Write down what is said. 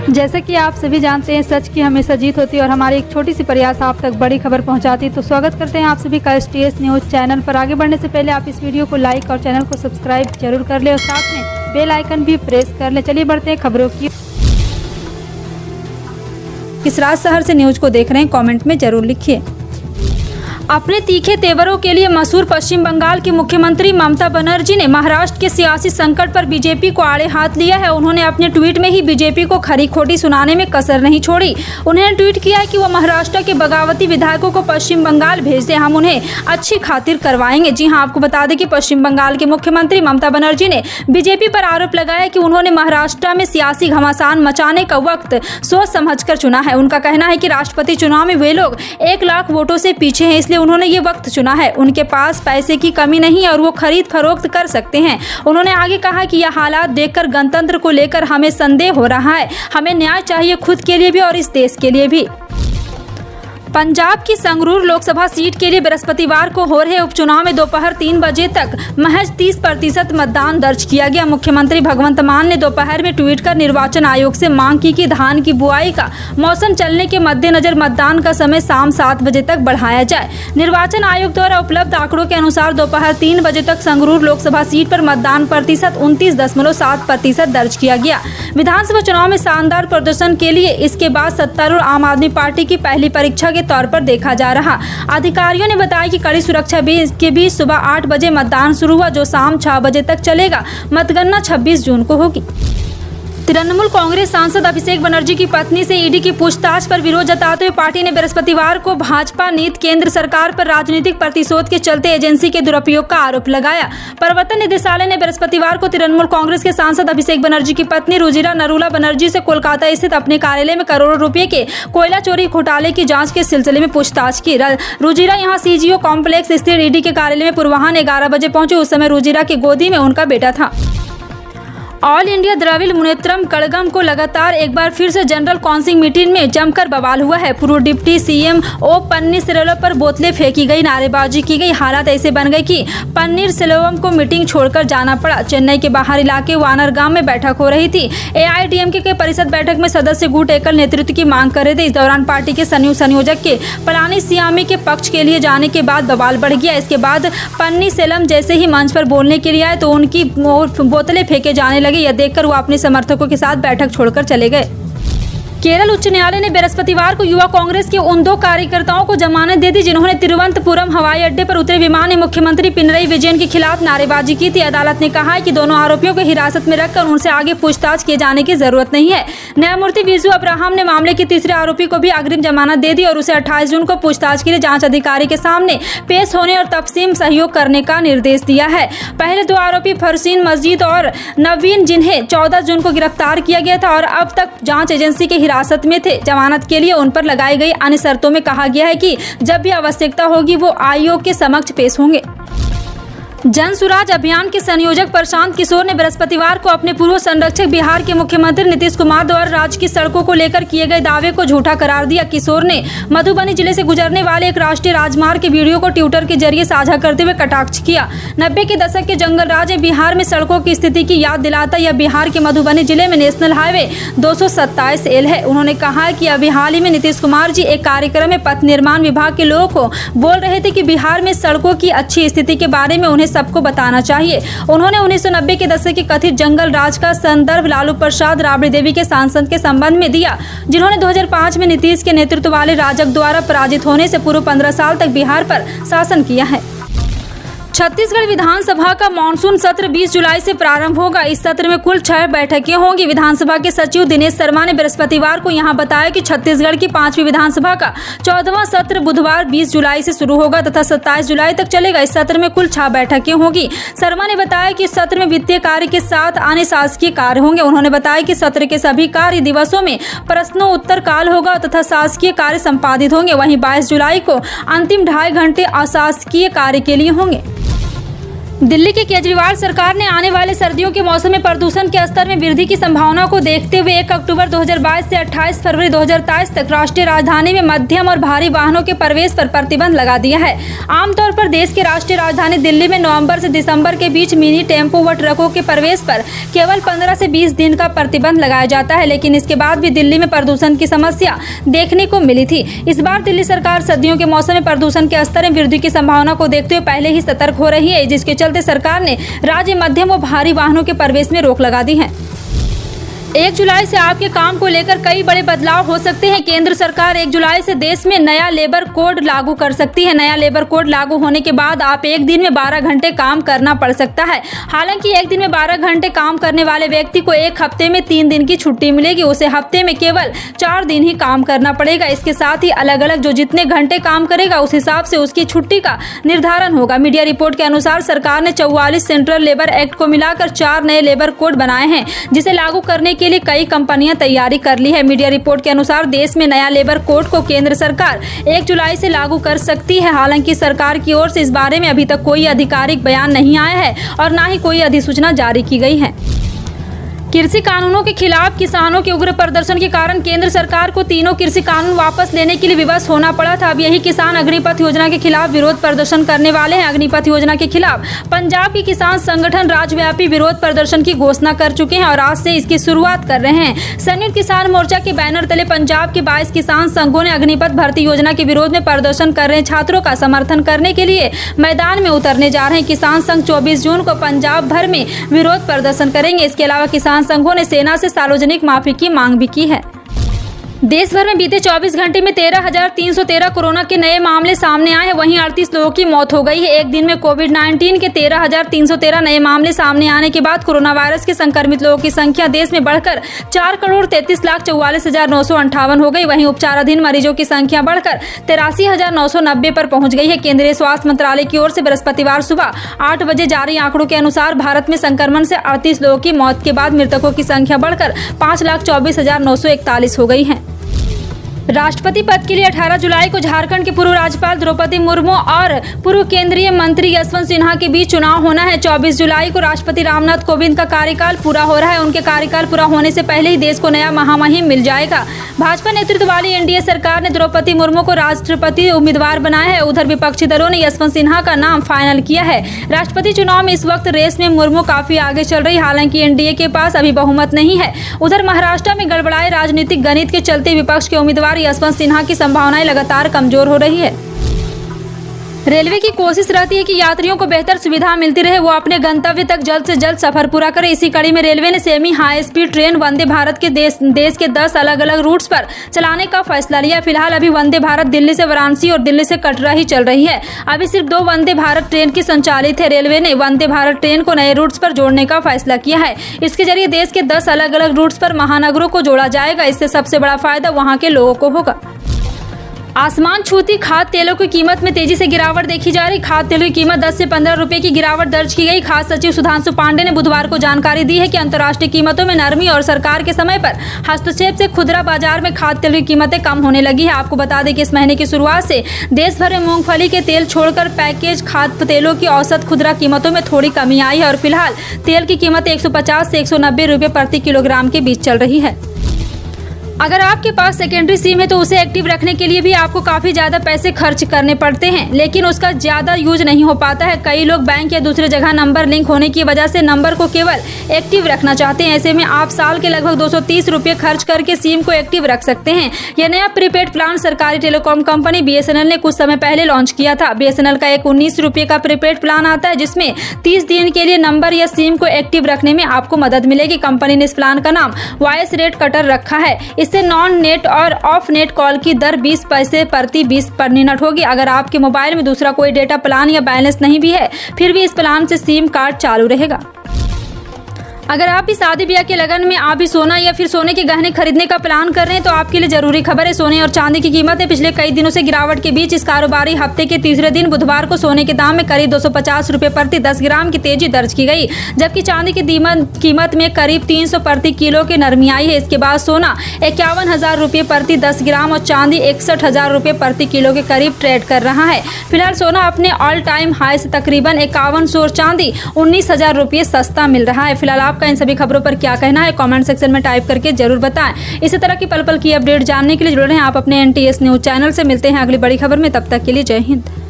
जैसे कि आप सभी जानते हैं, सच की हमेशा जीत होती है और हमारी एक छोटी सी प्रयास आप तक बड़ी खबर पहुंचाती है। तो स्वागत करते हैं आप सभी का STS न्यूज़ चैनल पर। आगे बढ़ने से पहले आप इस वीडियो को लाइक और चैनल को सब्सक्राइब जरूर कर ले और साथ में बेल आइकन भी प्रेस कर ले। चलिए बढ़ते हैं खबरों की। किस राज शहर से न्यूज़ को देख रहे हैं, कमेंट में जरूर लिखिए। अपने तीखे तेवरों के लिए मशहूर पश्चिम बंगाल की मुख्यमंत्री ममता बनर्जी ने महाराष्ट्र के सियासी संकट पर बीजेपी को आड़े हाथ लिया है। उन्होंने अपने ट्वीट में ही बीजेपी को खरी खोटी सुनाने में कसर नहीं छोड़ी। उन्होंने ट्वीट किया है कि वह महाराष्ट्र के बगावती विधायकों को पश्चिम बंगाल भेज दें, हम उन्हें अच्छी खातिर करवाएंगे। जी हां, आपको बता दें कि पश्चिम बंगाल के मुख्यमंत्री ममता बनर्जी ने बीजेपी पर आरोप लगाया कि उन्होंने महाराष्ट्र में सियासी घमासान मचाने का वक्त सोच समझकर चुना है। उनका कहना है कि राष्ट्रपति चुनाव में वे लोग 1 लाख वोटों से पीछे हैं, इसलिए उन्होंने ये वक्त चुना है। उनके पास पैसे की कमी नहीं है और वो खरीद फरोख्त कर सकते हैं। उन्होंने आगे कहा कि यह हालात देखकर गणतंत्र को लेकर हमें संदेह हो रहा है। हमें न्याय चाहिए, खुद के लिए भी और इस देश के लिए भी। पंजाब की संगरूर लोकसभा सीट के लिए बृहस्पतिवार को हो रहे उपचुनाव में दोपहर 3 बजे तक महज 30% मतदान दर्ज किया गया। मुख्यमंत्री भगवंत मान ने दोपहर में ट्वीट कर निर्वाचन आयोग से मांग की कि धान की बुआई का मौसम चलने के मद्देनजर मतदान का समय शाम 7 बजे तक बढ़ाया जाए। निर्वाचन आयोग द्वारा उपलब्ध आंकड़ों के अनुसार दोपहर 3 बजे तक संगरूर लोकसभा सीट पर मतदान प्रतिशत 29.7% दर्ज किया गया। विधानसभा चुनाव में शानदार प्रदर्शन के लिए इसके बाद सत्तारूढ़ आम आदमी पार्टी की पहली परीक्षा तौर पर देखा जा रहा। अधिकारियों ने बताया कि कड़ी सुरक्षा के बीच सुबह 8 बजे मतदान शुरू हुआ, जो शाम 6 बजे तक चलेगा। मतगणना 26 जून को होगी। तृणमूल कांग्रेस सांसद अभिषेक बनर्जी की पत्नी से ईडी की पूछताछ पर विरोध जताते हुए पार्टी ने बृहस्पतिवार को भाजपा नीति केंद्र सरकार पर राजनीतिक प्रतिशोध के चलते एजेंसी के दुरुपयोग का आरोप लगाया। प्रवर्तन निदेशालय ने बृहस्पतिवार को तृणमूल कांग्रेस के सांसद अभिषेक बनर्जी की पत्नी रुजिरा नरूला बनर्जी से कोलकाता स्थित अपने कार्यालय में करोड़ों रुपए के कोयला चोरी घोटाले की जांच के सिलसिले में पूछताछ की। रुजिरा यहां CGO कॉम्प्लेक्स स्थित ईडी के कार्यालय में पूर्वाह्न 11 बजे पहुंचे। उस समय रुजिरा की गोदी में उनका बेटा था। ऑल इंडिया द्रविड़ मुनेत्रम कड़गम को लगातार एक बार फिर से जनरल काउंसिल मीटिंग में जमकर बवाल हुआ है। पूर्व डिप्टी CM ओ पन्नीरसेल्वम पर बोतलें फेंकी गई, नारेबाजी की गई। हालात ऐसे बन गए कि पन्नीरसेल्वम को मीटिंग छोड़कर जाना पड़ा। चेन्नई के बाहर इलाके वानरगाम में बैठक हो रही थी। AIADMK के परिषद बैठक में सदस्य गुट एकल नेतृत्व की मांग कर रहे थे। इस दौरान पार्टी के संयोजक के पलानीस्वामी के पक्ष के लिए जाने के बाद बवाल बढ़ गया। इसके बाद पन्नीरसेल्वम जैसे ही मंच पर बोलने के लिए आए तो उनकी बोतलें फेंके जाने लगे। यह देखकर वो अपने समर्थकों के साथ बैठक छोड़कर चले गए। केरल उच्च न्यायालय ने बृहस्पतिवार को युवा कांग्रेस के उन 2 कार्यकर्ताओं को जमानत दे दी जिन्होंने तिरुवनंतपुरम हवाई अड्डे पर उतरे विमान में मुख्यमंत्री पिनरई विजयन के खिलाफ नारेबाजी की थी। अदालत ने कहा है कि दोनों आरोपियों को हिरासत में रखकर उनसे आगे पूछताछ किए जाने की जरूरत नहीं है। न्यायमूर्ति विजू अब्राहम ने मामले के तीसरे आरोपी को भी अग्रिम जमानत दे दी और उसे 28 जून को पूछताछ के लिए जांच अधिकारी के सामने पेश होने और तफसीम सहयोग करने का निर्देश दिया है। पहले 2 आरोपी फरसीन मस्जिद और नवीन, जिन्हें 14 जून को गिरफ्तार किया गया था और अब तक जांच एजेंसी के हिरासत में थे। जमानत के लिए उन पर लगाई गई अन्य शर्तों में कहा गया है कि जब भी आवश्यकता होगी वो आयोग के समक्ष पेश होंगे। जन सुराज अभियान के संयोजक प्रशांत किशोर ने बृहस्पतिवार को अपने पूर्व संरक्षक बिहार के मुख्यमंत्री नीतीश कुमार द्वारा राज्य की सड़कों को लेकर किए गए दावे को झूठा करार दिया। किशोर ने मधुबनी जिले से गुजरने वाले एक राष्ट्रीय राजमार्ग के वीडियो को ट्विटर के जरिए साझा करते हुए कटाक्ष किया। 90 के दशक के जंगल राज में बिहार में सड़कों की स्थिति की याद दिलाता यह बिहार के मधुबनी जिले में नेशनल हाईवे 227L है। उन्होंने कहा कि अभी हाल ही में नीतीश कुमार जी एक कार्यक्रम में पथ निर्माण विभाग के लोगों को बोल रहे थे कि बिहार में सड़कों की अच्छी स्थिति के बारे में उन्हें सबको बताना चाहिए। उन्होंने 1990 के दशक के कथित जंगल राज का संदर्भ लालू प्रसाद राबड़ी देवी के सांसद के संबंध में दिया, जिन्होंने 2005 में नीतीश के नेतृत्व वाले राजग द्वारा पराजित होने से पूर्व 15 साल तक बिहार पर शासन किया है। छत्तीसगढ़ विधानसभा का मानसून सत्र 20 जुलाई से प्रारंभ होगा। इस सत्र में कुल 6 बैठकें होंगी। विधानसभा के सचिव दिनेश शर्मा ने बृहस्पतिवार को यहां बताया कि छत्तीसगढ़ की 5वीं विधानसभा का 14वां सत्र बुधवार 20 जुलाई से शुरू होगा तथा 27 जुलाई तक चलेगा। इस सत्र में कुल 6 बैठकें होंगी। शर्मा ने बताया कि इस सत्र में वित्तीय कार्य के साथ अन्य शासकीय कार्य होंगे। उन्होंने बताया कि सत्र के सभी कार्य दिवसों में प्रश्नोत्तर काल होगा तथा शासकीय कार्य संपादित होंगे। वहीं 22 जुलाई को अंतिम 2.5 घंटे अशासकीय कार्य के लिए होंगे। दिल्ली की केजरीवाल सरकार ने आने वाले सर्दियों के मौसम में प्रदूषण के स्तर में वृद्धि की संभावना को देखते हुए 1 अक्टूबर 2022 से 28 फरवरी 2023 तक राष्ट्रीय राजधानी में मध्यम और भारी वाहनों के प्रवेश पर प्रतिबंध लगा दिया है। आमतौर पर देश की राष्ट्रीय राजधानी दिल्ली में नवंबर से दिसंबर के बीच मिनी टेम्पो व ट्रकों के प्रवेश पर केवल 15 से 20 दिन का प्रतिबंध लगाया जाता है, लेकिन इसके बाद भी दिल्ली में प्रदूषण की समस्या देखने को मिली थी। इस बार दिल्ली सरकार सर्दियों के मौसम में प्रदूषण के स्तर में वृद्धि की संभावना को देखते हुए पहले ही सतर्क हो रही है, जिसके चलते सरकार ने राज्य मध्यम व भारी वाहनों के प्रवेश में रोक लगा दी है। 1 जुलाई से आपके काम को लेकर कई बड़े बदलाव हो सकते हैं। केंद्र सरकार 1 जुलाई से देश में नया लेबर कोड लागू कर सकती है। नया लेबर कोड लागू होने के बाद आप एक दिन में 12 घंटे काम करना पड़ सकता है। हालांकि एक दिन में 12 घंटे काम करने वाले व्यक्ति को एक हफ्ते में 3 दिन की छुट्टी मिलेगी। उसे हफ्ते में केवल 4 दिन ही काम करना पड़ेगा। इसके साथ ही अलग अलग जो जितने घंटे काम करेगा उस हिसाब से उसकी छुट्टी का निर्धारण होगा। मीडिया रिपोर्ट के अनुसार सरकार ने 44 सेंट्रल लेबर एक्ट को मिलाकर 4 नए लेबर कोड बनाए हैं, जिसे लागू करने के लिए कई कंपनियां तैयारी कर ली है। मीडिया रिपोर्ट के अनुसार देश में नया लेबर कोड को केंद्र सरकार 1 जुलाई से लागू कर सकती है। हालांकि सरकार की ओर से इस बारे में अभी तक कोई आधिकारिक बयान नहीं आया है और न ही कोई अधिसूचना जारी की गई है। कृषि कानूनों के खिलाफ किसानों के उग्र प्रदर्शन के कारण केंद्र सरकार को तीनों कृषि कानून वापस लेने के लिए विवश होना पड़ा था। अब यही किसान अग्निपथ योजना के खिलाफ विरोध प्रदर्शन करने वाले हैं। अग्निपथ योजना के खिलाफ पंजाब के किसान संगठन राज्यव्यापी विरोध प्रदर्शन की घोषणा कर चुके हैं और आज से इसकी शुरुआत कर रहे हैं। संयुक्त किसान मोर्चा के बैनर तले पंजाब के 22 किसान संघों ने अग्निपथ भर्ती योजना के विरोध में प्रदर्शन कर रहे छात्रों का समर्थन करने के लिए मैदान में उतरने जा रहे हैं। किसान संघ 24 जून को पंजाब भर में विरोध प्रदर्शन करेंगे। इसके अलावा किसान संघों ने सेना से सार्वजनिक माफी की मांग भी की है। देश भर में बीते 24 घंटे में 13,313 कोरोना के नए मामले सामने आए हैं। वहीं 38 लोगों की मौत हो गई है। एक दिन में कोविड-19 के 13,313 नए मामले सामने आने के बाद कोरोना वायरस के संक्रमित लोगों की संख्या देश में बढ़कर 4,33,44,958 हो गई। वहीं उपचाराधीन मरीजों की संख्या बढ़कर 83,990 पर पहुंच गई है। केंद्रीय स्वास्थ्य मंत्रालय की ओर से बृहस्पतिवार सुबह 8 बजे जारी आंकड़ों के अनुसार भारत में संक्रमण से 38 लोगों की मौत के बाद मृतकों की संख्या बढ़कर 5,24,941 हो गई है। राष्ट्रपति पद के लिए 18 जुलाई को झारखंड के पूर्व राज्यपाल द्रौपदी मुर्मू और पूर्व केंद्रीय मंत्री यशवंत सिन्हा के बीच चुनाव होना है। 24 जुलाई को राष्ट्रपति रामनाथ कोविंद का कार्यकाल पूरा हो रहा है। उनके कार्यकाल पूरा होने से पहले ही देश को नया महामहिम मिल जाएगा। भाजपा नेतृत्व वाली एनडीए सरकार ने द्रौपदी मुर्मू को राष्ट्रपति उम्मीदवार बनाया है। उधर विपक्षी दलों ने यशवंत सिन्हा का नाम फाइनल किया है। राष्ट्रपति चुनाव में इस वक्त रेस में मुर्मू काफी आगे चल रही, हालांकि एनडीए के पास अभी बहुमत नहीं है। उधर महाराष्ट्र में गड़बड़ाए राजनीतिक गणित के चलते विपक्ष के उम्मीदवार यशवंत सिन्हा की संभावनाएं लगातार कमजोर हो रही है। रेलवे की कोशिश रहती है कि यात्रियों को बेहतर सुविधा मिलती रहे, वो अपने गंतव्य तक जल्द से जल्द सफर पूरा करें। इसी कड़ी में रेलवे ने semi high speed train Vande Bharat के देश के 10 अलग अलग रूट्स पर चलाने का फैसला लिया। फिलहाल अभी वंदे भारत दिल्ली से वाराणसी और दिल्ली से कटरा ही चल रही है। अभी सिर्फ 2 वंदे भारत ट्रेन की संचालित है। रेलवे ने वंदे भारत ट्रेन को नए रूट्स पर जोड़ने का फैसला किया है। इसके जरिए देश के 10 अलग अलग रूट्स पर महानगरों को जोड़ा जाएगा। इससे सबसे बड़ा फायदा वहाँ के लोगों को होगा। आसमान छूती खाद्य तेलों की कीमत में तेजी से गिरावट देखी जा रही। खाद्य तेलों की कीमत 10 से 15 रुपए की गिरावट दर्ज की गई। खाद्य सचिव सुधांशु पांडे ने बुधवार को जानकारी दी है कि अंतर्राष्ट्रीय कीमतों में नरमी और सरकार के समय पर हस्तक्षेप से खुदरा बाजार में खाद्य तेलों की कीमतें कम होने लगी है। आपको बता दें कि इस महीने की शुरुआत से देश भर में मूंगफली के तेल छोड़कर पैकेज खाद्य तेलों की औसत खुदरा कीमतों में थोड़ी कमी आई है और फिलहाल तेल की कीमत 150 से 190 रुपए प्रति किलोग्राम के बीच चल रही है। अगर आपके पास सेकेंडरी सिम है तो उसे एक्टिव रखने के लिए भी आपको काफ़ी ज़्यादा पैसे खर्च करने पड़ते हैं, लेकिन उसका ज़्यादा यूज नहीं हो पाता है। कई लोग बैंक या दूसरे जगह नंबर लिंक होने की वजह से नंबर को केवल एक्टिव रखना चाहते हैं। ऐसे में आप साल के लगभग 230 रुपये खर्च करके सिम को एक्टिव रख सकते हैं। यह नया प्रीपेड प्लान सरकारी टेलीकॉम कंपनी BSNL ने कुछ समय पहले लॉन्च किया था। BSNL का एक 19 रुपये का प्रीपेड प्लान आता है, जिसमें 30 दिन के लिए नंबर या सिम को एक्टिव रखने में आपको मदद मिलेगी। कंपनी ने इस प्लान का नाम वॉइस रेट कटर रखा है। इससे नॉन नेट और ऑफ नेट कॉल की दर 20 पैसे प्रति 20 पर मिनट होगी। अगर आपके मोबाइल में दूसरा कोई डेटा प्लान या बैलेंस नहीं भी है, फिर भी इस प्लान से सिम कार्ड चालू रहेगा। अगर आप भी शादी ब्याह के लगन में आप भी सोना या फिर सोने के गहने खरीदने का प्लान कर रहे हैं तो आपके लिए जरूरी खबर है। सोने और चांदी की कीमत में पिछले कई दिनों से गिरावट के बीच इस कारोबारी हफ्ते के तीसरे दिन बुधवार को सोने के दाम में करीब 250 रुपये प्रति 10 ग्राम की तेजी दर्ज की गई, जबकि चांदी की कीमत में करीब 300 प्रति किलो की नरमी आई है। इसके बाद सोना 51,000 रुपये प्रति 10 ग्राम और चांदी 61,000 रुपये प्रति किलो के करीब ट्रेड कर रहा है। फिलहाल सोना अपने ऑल टाइम हाई से तकरीबन 51 और चांदी 19,000 रुपये सस्ता मिल रहा है। फिलहाल आपका इन सभी खबरों पर क्या कहना है कमेंट सेक्शन में टाइप करके जरूर बताएं। इसी तरह की पल पल की अपडेट जानने के लिए जुड़े रहें आप अपने NTS न्यूज चैनल से। मिलते हैं अगली बड़ी खबर में, तब तक के लिए जय हिंद।